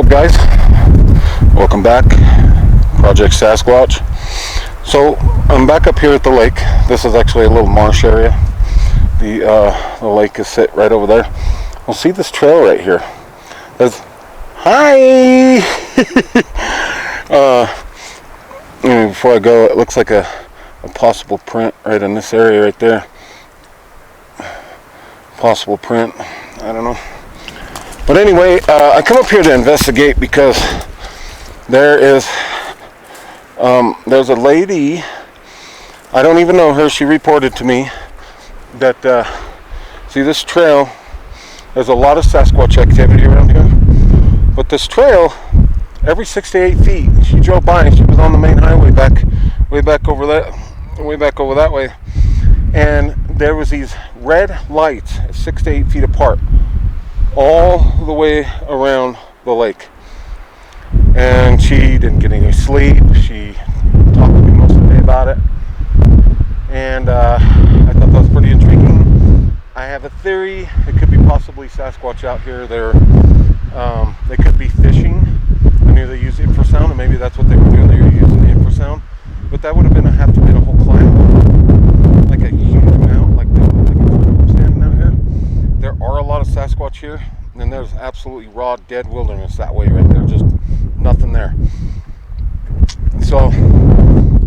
up, guys? Welcome back, Project Sasquatch. So I'm back up here at the lake. This is actually a little marsh area. The lake is set right over there. We'll see this trail right here. Hi. Before I go, it looks like a possible print right in this area right there. Possible print. I don't know. But anyway, I come up here to investigate because there's a lady, I don't even know her, she reported to me that, see this trail, there's a lot of Sasquatch activity around here, but this trail, every 6 to 8 feet, she drove by and she was on the main highway way back over that way, and there was these red lights 6 to 8 feet apart, all the way around the lake. And she didn't get any sleep. She talked to me most of the day about it, and I thought that was pretty intriguing. I have a theory it could be possibly Sasquatch out here. They could be fishing. I knew they used infrasound, and maybe that's what they were doing. They were using infrasound, but that would have to been a whole climb, like a huge amount, like I'm standing out here. There are a lot of Sasquatch here, and there's absolutely raw, dead wilderness that way right there. Just nothing there. So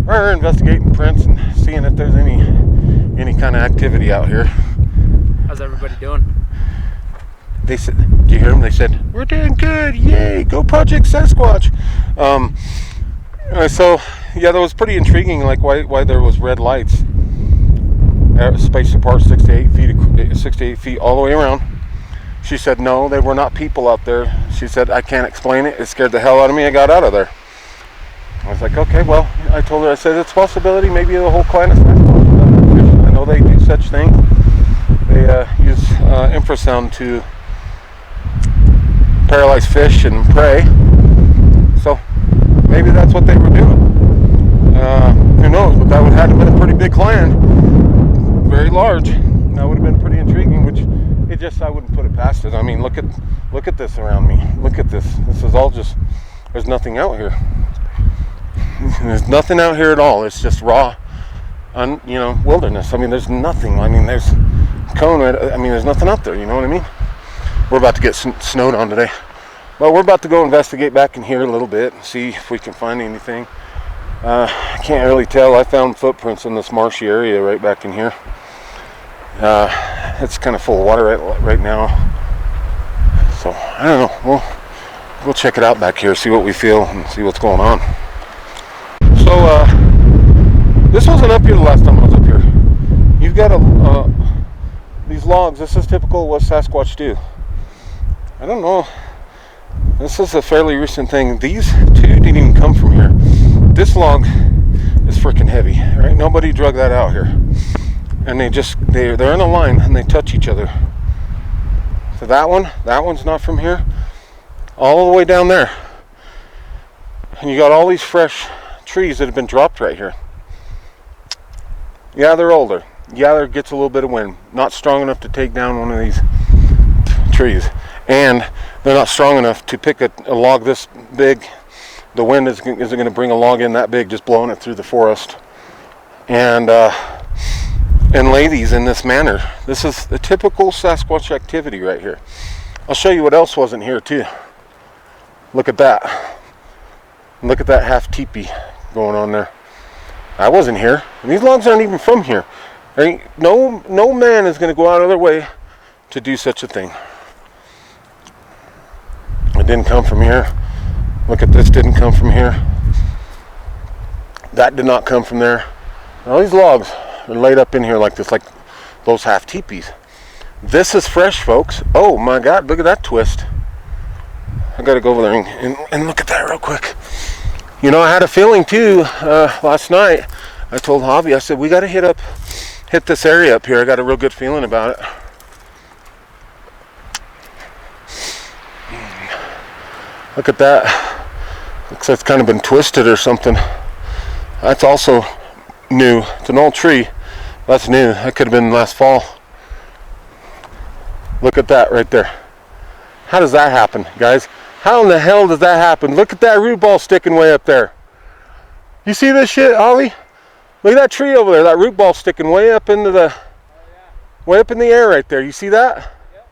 we're investigating prints and seeing if there's any kind of activity out here. How's everybody doing? They said, do you hear them? They said, we're doing good, yay, go Project Sasquatch. So yeah, that was pretty intriguing, like why there was red lights spaced apart 6 to 8 feet all the way around. She said no, they were not people out there. She said, I can't explain it. It scared the hell out of me. I got out of there. I was like, okay, well, I told her, I said, it's a possibility. Maybe the whole clan of Sasquatch. I know they do such things. They use infrasound to paralyze fish and prey. So maybe that's what they were doing. Who knows? But that would have been a pretty big clan. Very large. That would have been pretty intriguing, which I wouldn't put it past it. I mean, look at this around me. Look at this. This is all just, there's nothing out here. There's nothing out here at all. It's just raw, wilderness. I mean, there's nothing. I mean, there's cone. I mean, there's nothing out there. You know what I mean? We're about to get snowed on today. Well, we're about to go investigate back in here a little bit and see if we can find anything. I can't really tell. I found footprints in this marshy area right back in here. It's kind of full of water right now, so I don't know. We'll check it out back here, see what we feel, and see what's going on. So this wasn't up here the last time I was up here. You've got these logs. This is typical of what Sasquatch do. I don't know. This is a fairly recent thing. These two didn't even come from here. This log is freaking heavy, right? Nobody drug that out here. And they're in a line and they touch each other. So that one's not from here, all the way down there. And you got all these fresh trees that have been dropped right here. Yeah, they're older. Yeah, there gets a little bit of wind. Not strong enough to take down one of these trees. And they're not strong enough to pick a log this big. The wind isn't going to bring a log in that big, just blowing it through the forest. And lay these in this manner. This is the typical Sasquatch activity right here. I'll show you what else wasn't here too. Look at that. Look at that half teepee going on there. I wasn't here. And these logs aren't even from here. No man is going to go out of their way to do such a thing. It didn't come from here. Look at this, didn't come from here. That did not come from there. All these logs are laid up in here like this, like those half teepees. This is fresh, folks. Oh my God, look at that twist. I gotta go over there and look at that real quick. You know, I had a feeling too last night. I told Javi, I said, we gotta hit this area up here. I got a real good feeling about it. Look at that. Looks like it's kind of been twisted or something. That's also new. It's an old tree. That's new. That could have been last fall. Look at that right there. How does that happen, guys? How in the hell does that happen? Look at that root ball sticking way up there. You see this shit, Ollie? Look at that tree over there. That root ball sticking way up into the, way up in the air right there. You see that? Yep.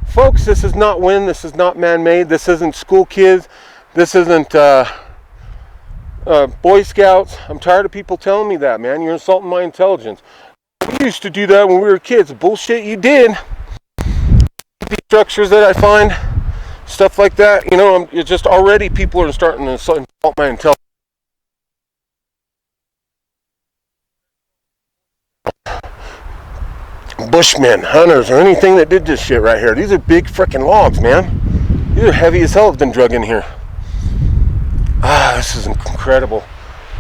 Folks, this is not wind. This is not man-made. This isn't school kids. This isn't Boy Scouts. I'm tired of people telling me that, man. You're insulting my intelligence. We used to do that when we were kids. Bullshit you did. These structures that I find, stuff like that, you know, it's just already people are starting to insult my intelligence. Bushmen, hunters, or anything that did this shit right here. These are big freaking logs, man. These are heavy as hell. Have been drug in here. Ah, this is incredible.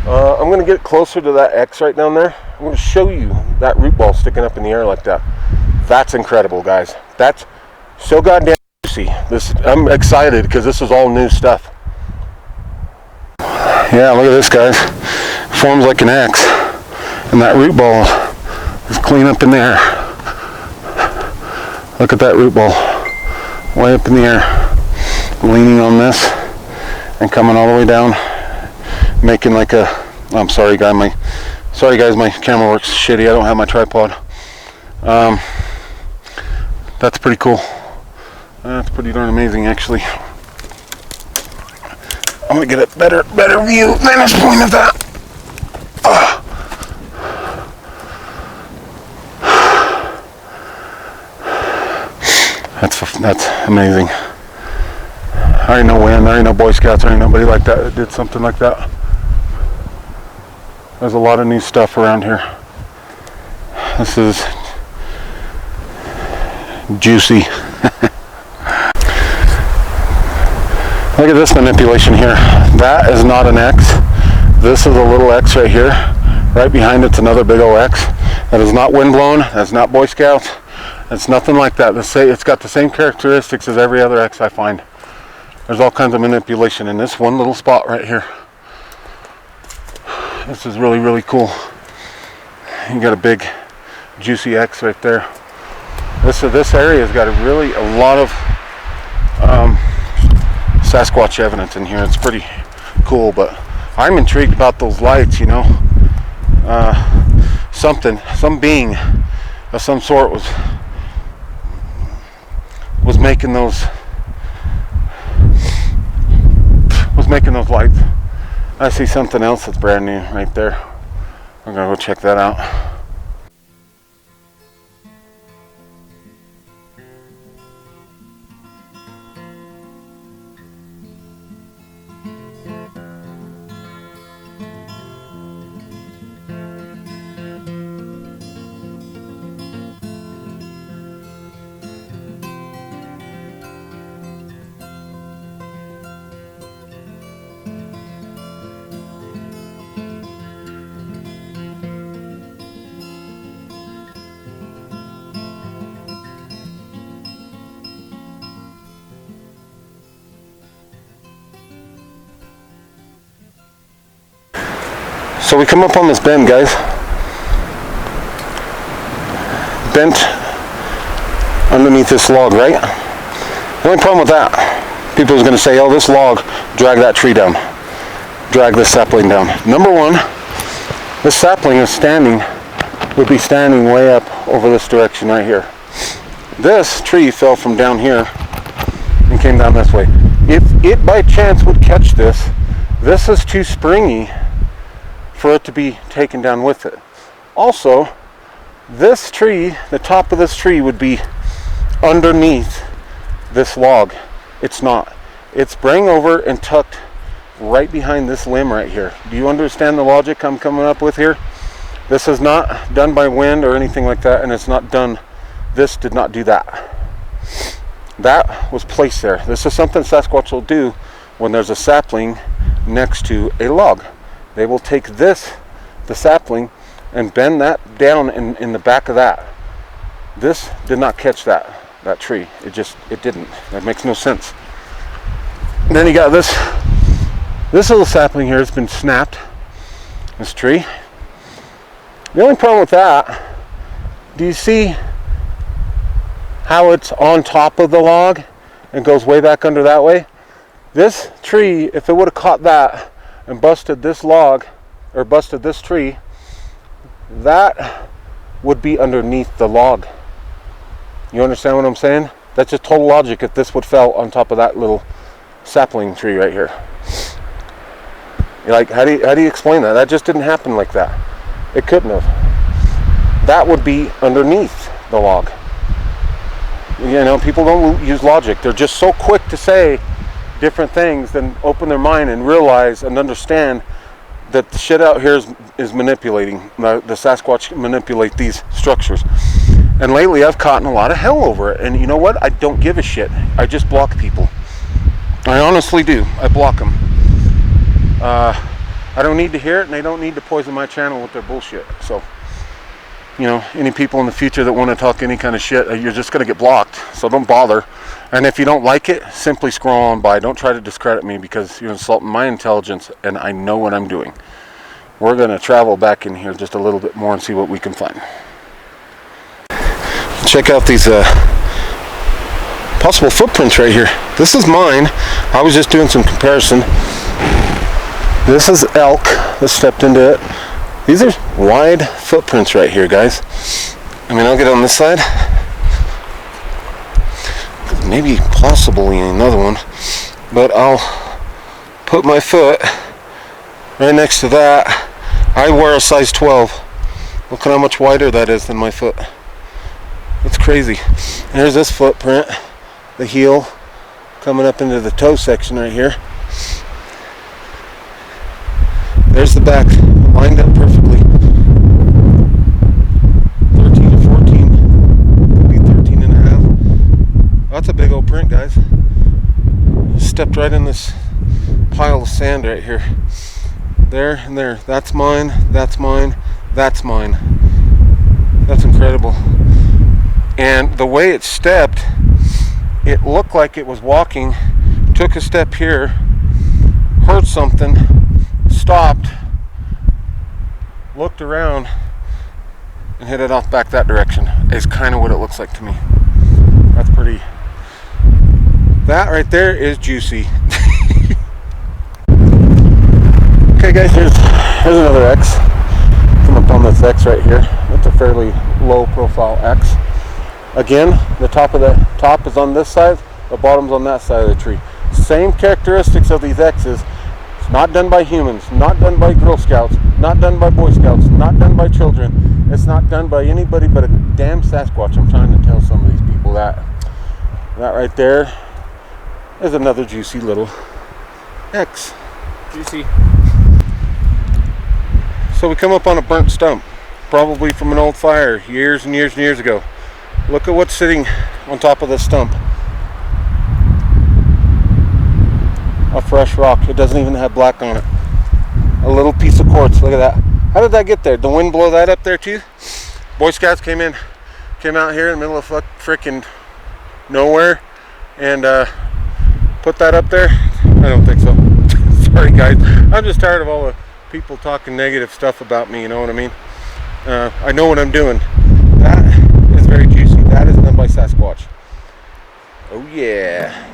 I'm gonna get closer to that X right down there. I'm gonna show you that root ball sticking up in the air like that. That's incredible, guys. That's so goddamn juicy. I'm excited because this is all new stuff. Yeah, look at this, guys. It forms like an X, and that root ball is clean up in there. Look at that root ball, way up in the air, leaning on this and coming all the way down, making like a. I'm sorry, guys. My camera works shitty. I don't have my tripod. That's pretty cool. That's pretty darn amazing, actually. I'm gonna get a better view than this point of that. That's amazing. I ain't no wind, there ain't no Boy Scouts, there ain't nobody like that did something like that. There's a lot of new stuff around here. This is juicy. Look at this manipulation here. That is not an X. This is a little X right here. Right behind it's another big old X. That is not windblown. That's not Boy Scouts. It's nothing like that. It's got the same characteristics as every other X I find. There's all kinds of manipulation in this one little spot right here. This is really, really cool. You got a big, juicy X right there. This area has got a lot of Sasquatch evidence in here. It's pretty cool, but I'm intrigued about those lights, you know. Some being of some sort was making those lights. I see something else that's brand new right there. I'm gonna go check that out. So we come up on this bend, guys. Bent underneath this log, right? The only problem with that, people are going to say, oh, this log dragged that tree down. Drag this sapling down. Number one, this sapling would be standing way up over this direction right here. This tree fell from down here and came down this way. If it by chance would catch this is too springy for it to be taken down with it. Also, this tree, the top of this tree would be underneath this log. It's not. It's sprang over and tucked right behind this limb right here. Do you understand the logic I'm coming up with here? This is not done by wind or anything like that, and it's not done. This did not do that. That was placed there. This is something Sasquatch will do when there's a sapling next to a log. They will take the sapling, and bend that down in the back of that. This did not catch that tree. It didn't. That makes no sense. And then you got this little sapling here has been snapped. This tree. The only problem with that, do you see how it's on top of the log and goes way back under that way? This tree, if it would have caught that and busted this log, or busted this tree, that would be underneath the log. You understand what I'm saying? That's just total logic if this would fell on top of that little sapling tree right here. Like, how do you explain that? That just didn't happen like that. It couldn't have. That would be underneath the log. You know, people don't use logic. They're just so quick to say different things than open their mind and realize and understand that the shit out here is manipulating. The Sasquatch manipulate these structures. And lately I've caught in a lot of hell over it. And you know what? I don't give a shit. I just block people. I honestly do. I block them. I don't need to hear it, and they don't need to poison my channel with their bullshit. So, you know, any people in the future that want to talk any kind of shit, you're just going to get blocked. So don't bother. And if you don't like it, simply scroll on by. Don't try to discredit me because you're insulting my intelligence, and I know what I'm doing. We're going to travel back in here just a little bit more and see what we can find. Check out these possible footprints right here. This is mine. I was just doing some comparison. This is elk that stepped into it. These are wide footprints right here, guys. I mean, I'll get on this side. Maybe possibly another one. But I'll put my foot right next to that. I wear a size 12. Look at how much wider that is than my foot. That's crazy. And there's this footprint. The heel coming up into the toe section right here. There's the back, lined up perfectly. 13 to 14, maybe 13 and a half. That's a big old print, guys. Stepped right in this pile of sand right here. There and there. That's mine, that's mine, that's mine. That's incredible. And the way it stepped, it looked like it was walking, took a step here, heard something, stopped, looked around, and headed off back that direction. Is kind of what it looks like to me. That's pretty. That right there is juicy. Okay, guys, here's another X. Come up on this X right here. That's a fairly low profile X. Again, the top is on this side, the bottom's on that side of the tree. Same characteristics of these X's. It's not done by humans, not done by Girl Scouts, not done by Boy Scouts, not done by children. It's not done by anybody but a damn Sasquatch. I'm trying to tell some of these people that. That right there is another juicy little X. Juicy. So we come up on a burnt stump, probably from an old fire years and years and years ago. Look at what's sitting on top of this stump. A fresh rock. It doesn't even have black on it. A little piece of quartz. Look at that. How did that get there? Did the wind blow that up there too? Boy Scouts came out here in the middle of frickin' nowhere and put that up there? I don't think so. Sorry, guys. I'm just tired of all the people talking negative stuff about me. You know what I mean? I know what I'm doing. That is very juicy. That is done by Sasquatch. Oh yeah.